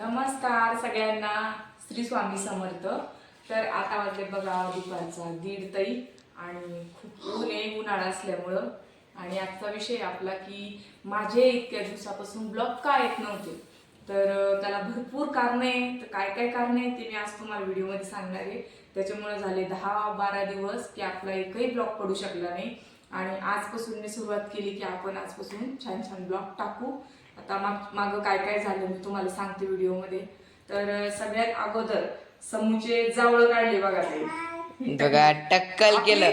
नमस्कार सगळ्यांना, श्री स्वामी समर्थ। तर आता वाजले बघा दुपारचा 1:30 आणि खूप ऊन आहे, उन्हाळा असल्यामुळं। आणि आजचा विषय आपला की माझे इतक्या दिवसापासून ब्लॉग का येत नव्हते, तर त्याला भरपूर कारण आहे। तर काय काय कारण आहे ते मी आज तुम्हाला व्हिडिओमध्ये सांगणार आहे। त्याच्यामुळे झाले 10-12 दिवस की आपला एकही ब्लॉग पडू शकला नाही। आणि आजपासून मी सुरुवात केली की आपण आजपासून छान छान ब्लॉग टाकू। आता मागं काय काय झालं मी तुम्हाला सांगते व्हिडिओमध्ये। तर सगळ्यात अगोदर समूचे जावळ काढले बघा ते बघा टक्कल केलं।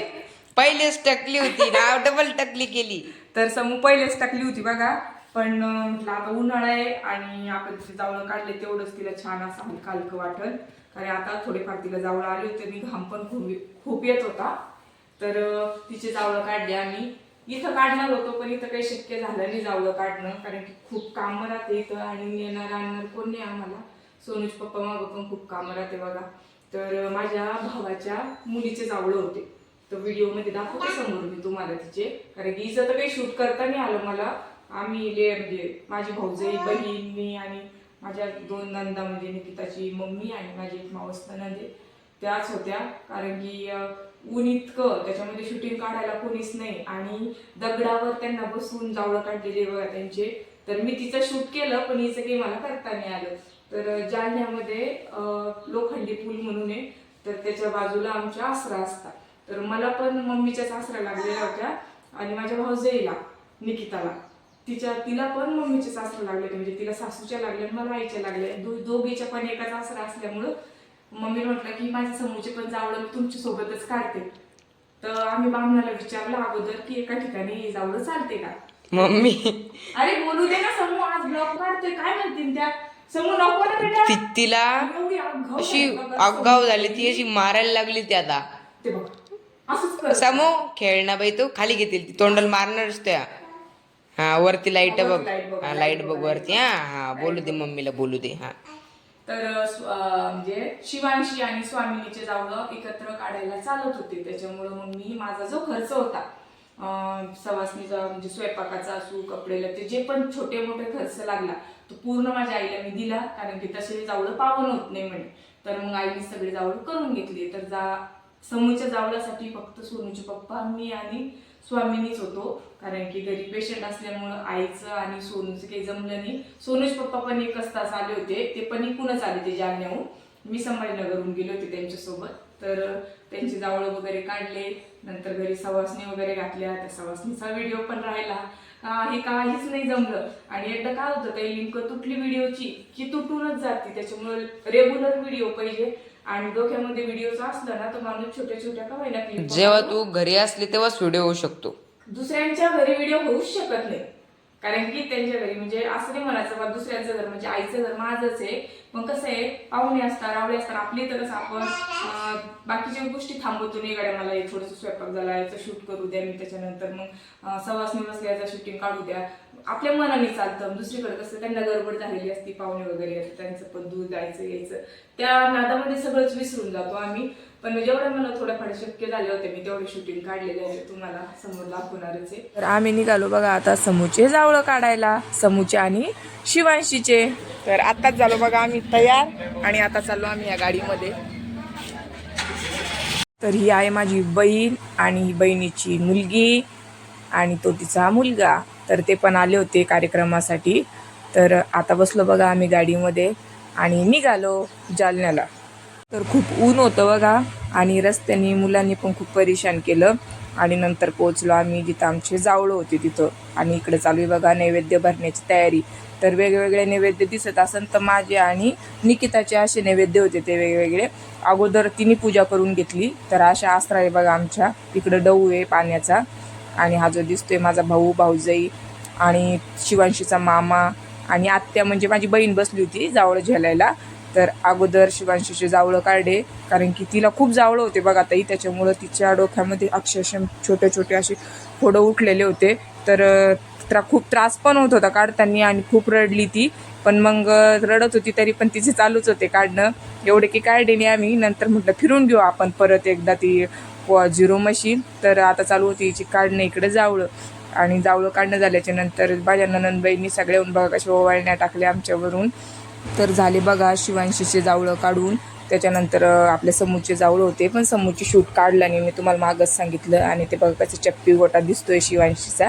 पहिलेच टकली होती ना, डबल टकली केली। तर समू पहिलेच टाकली होती बघा, पण म्हटलं आता उन्हाळा आहे आणि आपण तिचे जावळ काढले तेवढंच तिला छान असं हलकं हलकं वाटल। कारण आता थोडेफार तिला जावळ आले होते आणि घाम पण खूप येत होता। तर तिचे जावळ काढले आम्ही। इथं काढणार होतो पण इथं काही शक्य झालं नाही जावळ काढणं, कारण की खूप काम राहते इथं आणि येणार आणणार कोण नाही आम्हाला। सोनूज पप्पा मागं पण खूप काम राहते बघा। तर माझ्या भावाच्या मुलीचे जावळ होते, तर व्हिडिओमध्ये दाखवते समोर मी तुम्हाला तिचे। कारण की हिचं तर काही शूट करता नाही आलं मला। आम्ही म्हणजे माझी भाऊजाई, बहीण, मी आणि माझ्या 2 नंदा, म्हणजे निकिताची मम्मी आणि माझी एक मावस नणंद आहे, त्याच होत्या। कारण की ऊन इतकं, त्याच्यामध्ये शूटिंग काढायला कोणीच नाही आणि दगडावर त्यांना बसून जावळ काढलेले बघा त्यांचे। तर मी तिचं शूट केलं पण हिचं काही मला करता नाही आलं। तर जालन्यामध्ये लोखंडी पूल म्हणून आहे, तर त्याच्या बाजूला आमच्या आसरा असतात। तर मला पण मम्मीच्याच आसरा लागलेल्या होत्या आणि माझ्या भाऊजाईला निकिताला तिला पण मम्मीच्याच आसरा लागले, म्हणजे तिला सासूच्या लागल्या मला आईच्या लागल्या। दोघीच्या पण एकाच आसरा असल्यामुळं मम्मी म्हटलं की माझ्या समूचे पण जावळं मी तुमच्या सोबतच काढते। तर आम्ही बामणाला विचारलं अगोदर की एका ठिकाणी जावळं चालते का। मम्मी अरे बोलू दे ना समूह, आज ब्लॉग काढतोय काय म्हणतील त्या। समूह नको ना बेटा, तिला एवढी आगाऊ अशी झाली बघा आगाव समूह झाली, ती बाई। अशी मारायला लागली ती आता। ते बघ असंच करत समो खेळणा बाई, तो खाली घेतील ती तोंडाला मारणारच त्या। हा वरती लाईट बघ, हा लाईट बघ वरती। हा हा बोलू दे मम्मीला, बोलू दे। हा तर म्हणजे शिवांशी आणि स्वामिनीचे जावळं एकत्र काढायला चालत होते। त्याच्यामुळं मग मी माझा जो खर्च होता सवासणीचा, म्हणजे स्वयंपाकाचा असू, कपडेला, ते जे पण छोटे मोठे खर्च लागला तो पूर्ण माझ्या आईला मी दिला। कारण की तसे जावळं पावन होत नाही म्हणे, तर मग आईने सगळे जावळं करून घेतले। तर समूच्या जावळासाठी फक्त सोनूचे पप्पा, मी आणि स्वामिनीच होतो। कारण की घरी पेशंट असल्यामुळं आईचं आणि सोनूचं काही जमलं नाही। सोनूचे पप्पा पण 1 तास आले होते, ते पण इकूनच आले ते जालन्याहून। मी संभाजीनगरहून गेले होते त्यांच्यासोबत। तर त्यांचे जावळं वगैरे काढले, नंतर घरी सवासणी वगैरे घातल्या। त्या सवासणीचा व्हिडिओ पण राहिला, हे काहीच नाही जमलं। आणि एकदा काय होतं, काही लिंक तुटली व्हिडिओची की तुटूनच जाते। त्याच्यामुळे रेग्युलर व्हिडिओ पाहिजे आणि डोक्यामध्ये व्हिडिओचा असला ना तर माणूस छोट्या छोट्या का होईना क्लिप, जेव्हा तू घरी असली तेव्हाच व्हिडिओ होऊ शकतो, दुसऱ्यांच्या घरी व्हिडिओ होऊच शकत नाही। कारण की त्यांच्या घरी म्हणजे असं नाही म्हणायचं बा दुसऱ्यांचं घर म्हणजे आईचं घर माझंच आहे। मग कसं आहे, पाहुणे असतात, रावळे असतात, आपली तर कसं आपण बाकीच्या गोष्टी थांबवतो नाही। गाड्या मला थोडंसं स्वयंपाक झाला, याचं शूट करू द्या, मी त्याच्यानंतर मग सवासणी बसल्या याचं शूटिंग काढू द्या, आपल्या मनाने चालतं। दुसरीकडे कसं त्यांना गडबड झालेली असती, पाहुणे वगैरे येतात, त्यांचं पण दूध द्यायचं यायचं, त्या नादामध्ये सगळंच विसरून जातो आम्ही। पण जेवढं मला थोडंफार शक्य झाले होते मी तेवढे शूटिंग काढलेले आहे, तुम्हाला समोर दाखवणारच आहे। तर आम्ही निघालो बघा आता समूचे जावळं काढायला, समूचे आणि शिवांशीचे। तर आताच झालो बघा आम्ही तयार आणि आता चाललो आम्ही या गाडीमध्ये। तर ही आहे माझी बहीण आणि बहिणीची मुलगी आणि तो तिचा मुलगा, तर ते पण आले होते कार्यक्रमासाठी। तर आता बसलो बघा आम्ही गाडीमध्ये आणि निघालो जालन्याला। तर खूप ऊन होतं बघा आणि रस्त्याने मुलांनी पण खूप परेशान केलं आणि नंतर पोहोचलो आम्ही जिथं आमचे जावळं होते तिथं। आणि इकडे चालू आहे बघा नैवेद्य भरण्याची तयारी। तर वेगवेगळे नैवेद्य दिसत असेल तर माझे आणि निकिताचे असे नैवेद्य होते ते वेगवेगळे। अगोदर तिने पूजा करून घेतली। तर अशा आसरा आहे बघा आमच्या, तिकडं डऊ आहे पाण्याचा आणि हा जो दिसतोय माझा भाऊ, भाऊजाई आणि शिवांशीचा मामा आणि आत्या म्हणजे माझी बहीण बसली होती जावळं झेलायला। तर अगोदर शिवांशीचे जावळं काढले, कारण की तिला खूप जावळं होते बघा ताई, त्याच्यामुळं तिच्या डोक्यामध्ये अक्षरशः छोटे छोटे असे फोडं उठलेले होते। तर खूप त्रास पण होत होता काढताना आणि खूप रडली ती, पण मग रडत होती तरी पण तिचे चालूच होते काढणं। एवढे की काढले नाही आम्ही, नंतर म्हटलं फिरून घेऊ आपण परत एकदा ती 0 मशीन। तर आता चालू होती हिची काढणं इकडे जावळं। आणि जावळं काढणं झाल्याच्या नंतर माझ्या नणंदबाईंनी सगळ्याहून बघा कशा ओवाळण्या टाकल्या आमच्यावरून। तर झाले बघा शिवांशीचे जावळं काढून. त्याच्यानंतर आपल्या समूचे जावळं होते, पण समूची शूट काढला नाही, मी तुम्हाला मागच सांगितलं. आणि ते बघा कसं चप्पी गोटा दिसतोय शिवांशीचा.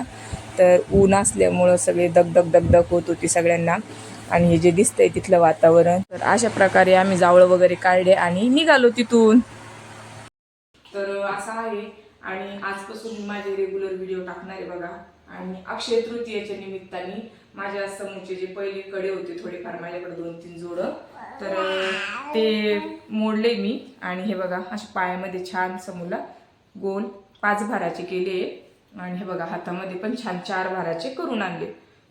तर ऊन असल्यामुळं सगळे दगदग दगदग होत होती सगळ्यांना. आणि हे जे दिसतंय तिथलं वातावरण. तर अशा प्रकारे आम्ही जावळं वगैरे काढले आणि निघालो तिथून. तर असं आहे. आणि आजपासून मी माझे रेग्युलर व्हिडिओ टाकणार आहे बघा. आणि अक्षय तृतीयेच्या निमित्ताने माझ्या समूचे जे पहिले कडे होते थोडेफार माझ्याकडे 2-3 जोडं, तर ते मोडले मी. आणि हे बघा अशा पायामध्ये छान समूला गोल 5 भाराचे केले. आणि हे बघा हातामध्ये पण छान 4 भाराचे करून आणले.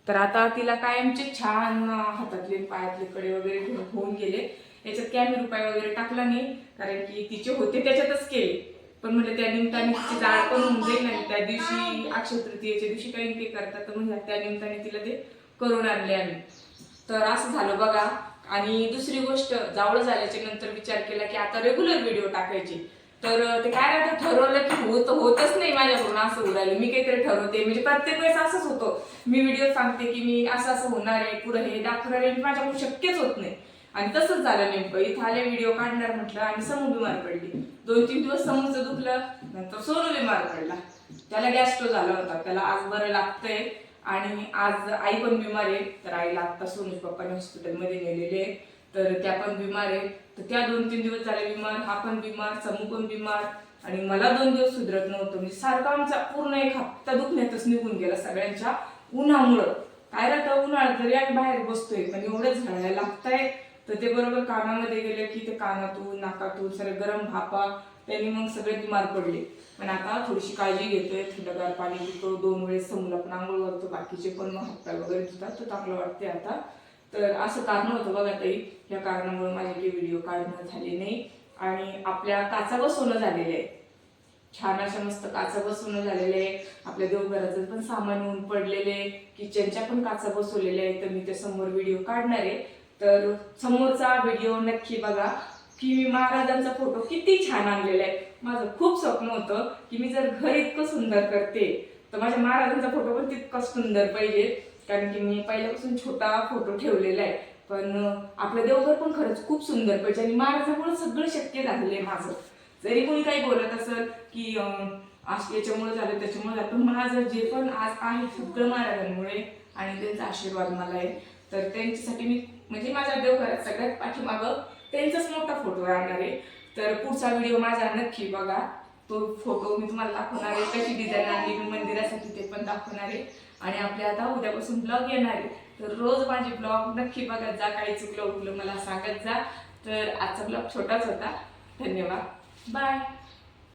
तर आता तिला कायमचे छान हातातले पायातले कडे वगैरे होऊन गेले. याच्यात कॅमी रुपये वगैरे टाकला नाही, कारण की तिचे होते त्याच्यातच केले. पण म्हणजे त्या निमित्ताने तिची जाळ पण होऊन जाईल. आणि त्या दिवशी अक्षय तृतीयेच्या दिवशी काही काही करतात, तर म्हणजे त्या निमित्ताने तिला ते करून आणले आम्ही. तर असं झालं बघा. आणि दुसरी गोष्ट, जावळ झाल्याच्या नंतर विचार केला की आता रेग्युलर व्हिडिओ टाकायचे. तर ते काय राहतं, ठरवलं की होतच नाही माझ्याकडून, असं उडालं. मी काहीतरी ठरवते, म्हणजे प्रत्येक वेळेस असंच होतं. मी व्हिडिओ सांगते की मी असं असं होणार आहे, पुढे हे दाखवणार आहे, माझ्याकडून शक्यच होत नाही. आणि तसंच झालं नेमकं. इथं आले व्हिडिओ काढणार म्हटलं आणि समू बिमार पडली. 2-3 दिवस समूचं दुखलं, नंतर सोनू बिमार पडला. त्याला गॅस्ट्रो झाला होता, त्याला आज बरं लागतंय. आणि आज आई पण बिमार आहे. तर आईला आत्ता सोनूच्या पप्पाने हॉस्पिटलमध्ये नेलेले, तर त्या पण बिमार आहे. तर त्या 2-3 दिवस झाले बिमार, हा पण बिमार, समू पण बिमार. आणि मला 2 दिवस सुधरत नव्हतं. म्हणजे सारखा आमचा पूर्ण एक हप्ता दुखण्यातच निघून गेला सगळ्यांच्या उन्हामुळं. काय राहतं, उन्हाळ्यात जरी आम्ही बाहेर बसतोय पण एवढंच झाडायला लागतंय. तर ते बरोबर कानामध्ये गेले की ते कानातून नाकातून सगळे गरम भापा, त्यांनी मग सगळे बिमार पडले. पण आता थोडीशी काळजी घेतोय, थंडगार पाणी पितो, 2 वेळेस समूला पण आंघोळ घालतो, बाकीचे पण मग हातपाय वगैरे धुतात, तर चांगलं वाटते आता. तर असं कारण होतं बघा ताई. या कारणामुळे माझे काही व्हिडिओ काढणं झाले नाही. आणि आपल्या काचा बसवणं झालेले आहे, छान अशा मस्त काचा बसवणं झालेले आहे. आपल्या देवघराचं पण सामान येऊन पडलेले, किचनच्या पण काचा बसवलेल्या आहेत. तर मी ते समोर व्हिडिओ काढणार आहे. तर समोरचा व्हिडिओ नक्की बघा की मी महाराजांचा फोटो किती छान आणलेला आहे. माझं खूप स्वप्न होतं की मी जर घर इतकं सुंदर करते तर माझ्या महाराजांचा फोटो पण तितकाच सुंदर पाहिजे. कारण की मी पहिल्यापासून छोटा फोटो ठेवलेला आहे, पण आपलं देवघर पण खरंच खूप सुंदर पाहिजे. आणि महाराजांमुळे सगळं शक्य झालेलं आहे माझं. जरी कोणी काही बोलत असेल की याच्यामुळे झालं त्याच्यामुळे झालं, पण माझं जे पण आज आहे सगळं महाराजांमुळे. आणि त्यांचा आशीर्वाद मला आहे. तर त्यांच्यासाठी मी म्हणजे माझ्या देवघरात सगळ्यात पाठीमागं त्यांचाच मोठा फोटो राहणार आहे. तर पुढचा व्हिडिओ माझा नक्की बघा. तो फोटो मी तुम्हाला दाखवणार आहे, कशी डिझाईन आणली मी मंदिरासाठी ते पण दाखवणार आहे. आणि आपल्या आता उद्यापासून ब्लॉग येणार आहे. तर रोज माझे ब्लॉग नक्की बघत जा. काही चुकलं उकलं मला सांगत जा. तर आजचा ब्लॉग छोटाच होता. धन्यवाद, बाय.